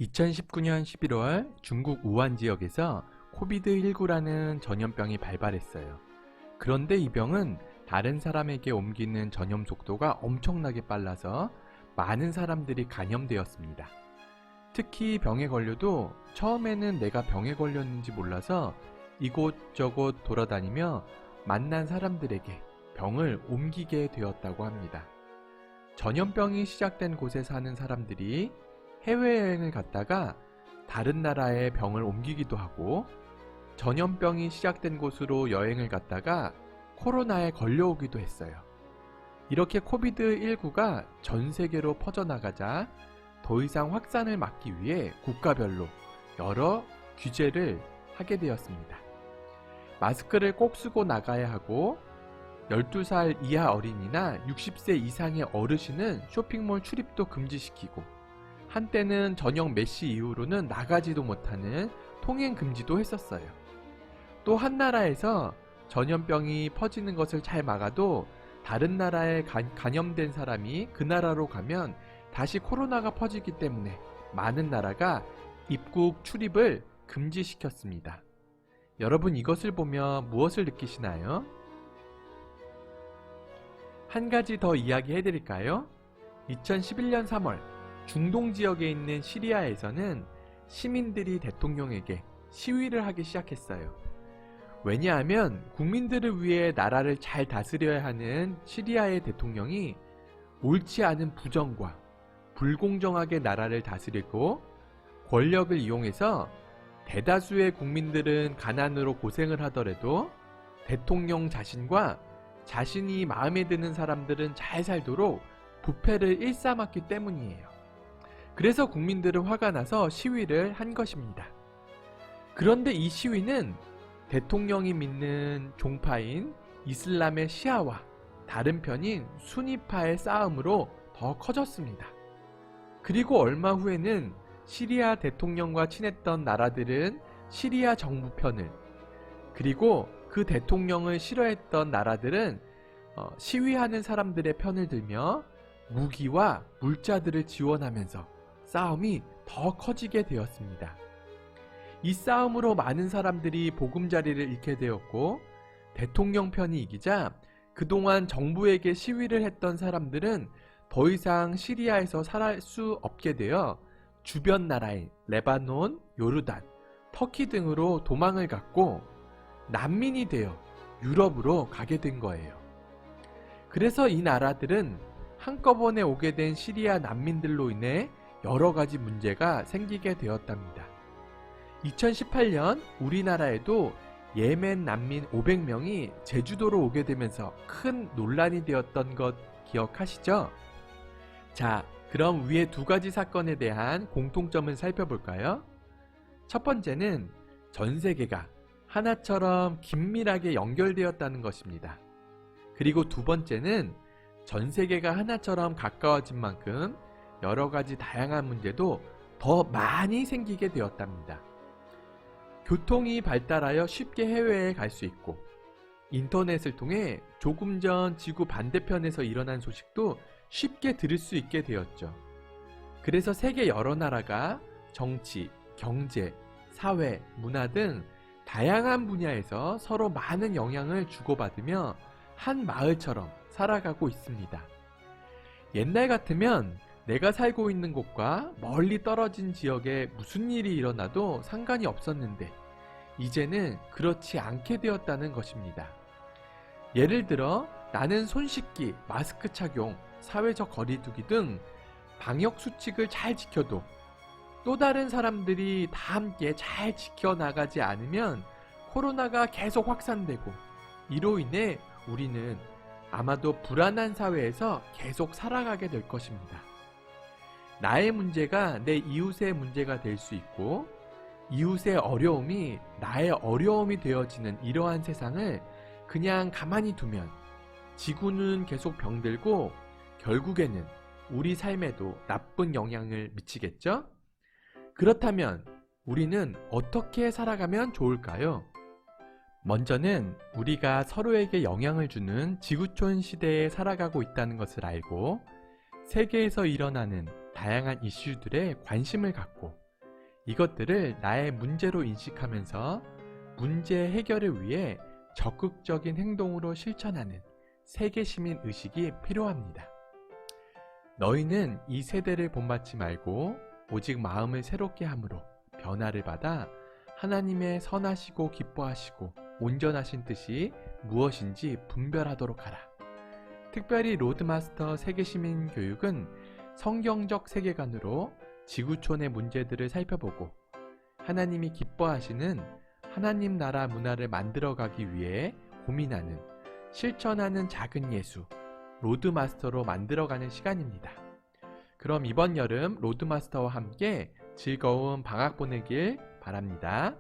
2019년 11월 중국 우한 지역에서 코비드19라는 전염병이 발발했어요. 그런데 이 병은 다른 사람에게 옮기는 전염 속도가 엄청나게 빨라서 많은 사람들이 감염되었습니다. 특히 병에 걸려도 처음에는 내가 병에 걸렸는지 몰라서 이곳저곳 돌아다니며 만난 사람들에게 병을 옮기게 되었다고 합니다. 전염병이 시작된 곳에 사는 사람들이 해외여행을 갔다가 다른 나라에 병을 옮기기도 하고, 전염병이 시작된 곳으로 여행을 갔다가 코로나에 걸려오기도 했어요. 이렇게 코비드19가 전 세계로 퍼져나가자 더 이상 확산을 막기 위해 국가별로 여러 규제를 하게 되었습니다. 마스크를 꼭 쓰고 나가야 하고, 12살 이하 어린이나 60세 이상의 어르신은 쇼핑몰 출입도 금지시키고, 한때는 저녁 몇 시 이후로는 나가지도 못하는 통행 금지도 했었어요. 또 한 나라에서 전염병이 퍼지는 것을 잘 막아도 다른 나라에 감염된 사람이 그 나라로 가면 다시 코로나가 퍼지기 때문에 많은 나라가 입국 출입을 금지시켰습니다. 여러분, 이것을 보며 무엇을 느끼시나요? 한 가지 더 이야기해 드릴까요? 2011년 3월 중동 지역에 있는 시리아에서는 시민들이 대통령에게 시위를 하기 시작했어요. 왜냐하면 국민들을 위해 나라를 잘 다스려야 하는 시리아의 대통령이 옳지 않은 부정과 불공정하게 나라를 다스리고 권력을 이용해서 대다수의 국민들은 가난으로 고생을 하더라도 대통령 자신과 자신이 마음에 드는 사람들은 잘 살도록 부패를 일삼았기 때문이에요. 그래서 국민들은 화가 나서 시위를 한 것입니다. 그런데 이 시위는 대통령이 믿는 종파인 이슬람의 시아와 다른 편인 수니파의 싸움으로 더 커졌습니다. 그리고 얼마 후에는 시리아 대통령과 친했던 나라들은 시리아 정부 편을, 그리고 그 대통령을 싫어했던 나라들은 시위하는 사람들의 편을 들며 무기와 물자들을 지원하면서 싸움이 더 커지게 되었습니다. 이 싸움으로 많은 사람들이 보금자리를 잃게 되었고, 대통령 편이 이기자 그동안 정부에게 시위를 했던 사람들은 더 이상 시리아에서 살 수 없게 되어 주변 나라인 레바논, 요르단, 터키 등으로 도망을 갔고 난민이 되어 유럽으로 가게 된 거예요. 그래서 이 나라들은 한꺼번에 오게 된 시리아 난민들로 인해 여러 가지 문제가 생기게 되었답니다. 2018년 우리나라에도 예멘 난민 500명이 제주도로 오게 되면서 큰 논란이 되었던 것 기억하시죠? 자, 그럼 위에 두 가지 사건에 대한 공통점을 살펴볼까요? 첫 번째는 전 세계가 하나처럼 긴밀하게 연결되었다는 것입니다. 그리고 두 번째는 전 세계가 하나처럼 가까워진 만큼 여러 가지 다양한 문제도 더 많이 생기게 되었답니다. 교통이 발달하여 쉽게 해외에 갈 수 있고, 인터넷을 통해 조금 전 지구 반대편에서 일어난 소식도 쉽게 들을 수 있게 되었죠. 그래서 세계 여러 나라가 정치, 경제, 사회, 문화 등 다양한 분야에서 서로 많은 영향을 주고받으며 한 마을처럼 살아가고 있습니다. 옛날 같으면 내가 살고 있는 곳과 멀리 떨어진 지역에 무슨 일이 일어나도 상관이 없었는데, 이제는 그렇지 않게 되었다는 것입니다. 예를 들어 나는 손 씻기, 마스크 착용, 사회적 거리두기 등 방역 수칙을 잘 지켜도 또 다른 사람들이 다 함께 잘 지켜나가지 않으면 코로나가 계속 확산되고, 이로 인해 우리는 아마도 불안한 사회에서 계속 살아가게 될 것입니다. 나의 문제가 내 이웃의 문제가 될 수 있고, 이웃의 어려움이 나의 어려움이 되어지는 이러한 세상을 그냥 가만히 두면 지구는 계속 병들고 결국에는 우리 삶에도 나쁜 영향을 미치겠죠? 그렇다면 우리는 어떻게 살아가면 좋을까요? 먼저는 우리가 서로에게 영향을 주는 지구촌 시대에 살아가고 있다는 것을 알고, 세계에서 일어나는 다양한 이슈들에 관심을 갖고 이것들을 나의 문제로 인식하면서 문제 해결을 위해 적극적인 행동으로 실천하는 세계 시민 의식이 필요합니다. 너희는 이 세대를 본받지 말고 오직 마음을 새롭게 함으로 변화를 받아 하나님의 선하시고 기뻐하시고 온전하신 뜻이 무엇인지 분별하도록 하라. 특별히 로드마스터 세계시민 교육은 성경적 세계관으로 지구촌의 문제들을 살펴보고 하나님이 기뻐하시는 하나님 나라 문화를 만들어가기 위해 고민하는, 실천하는 작은 예수, 로드마스터로 만들어가는 시간입니다. 그럼 이번 여름 로드마스터와 함께 즐거운 방학 보내길 바랍니다.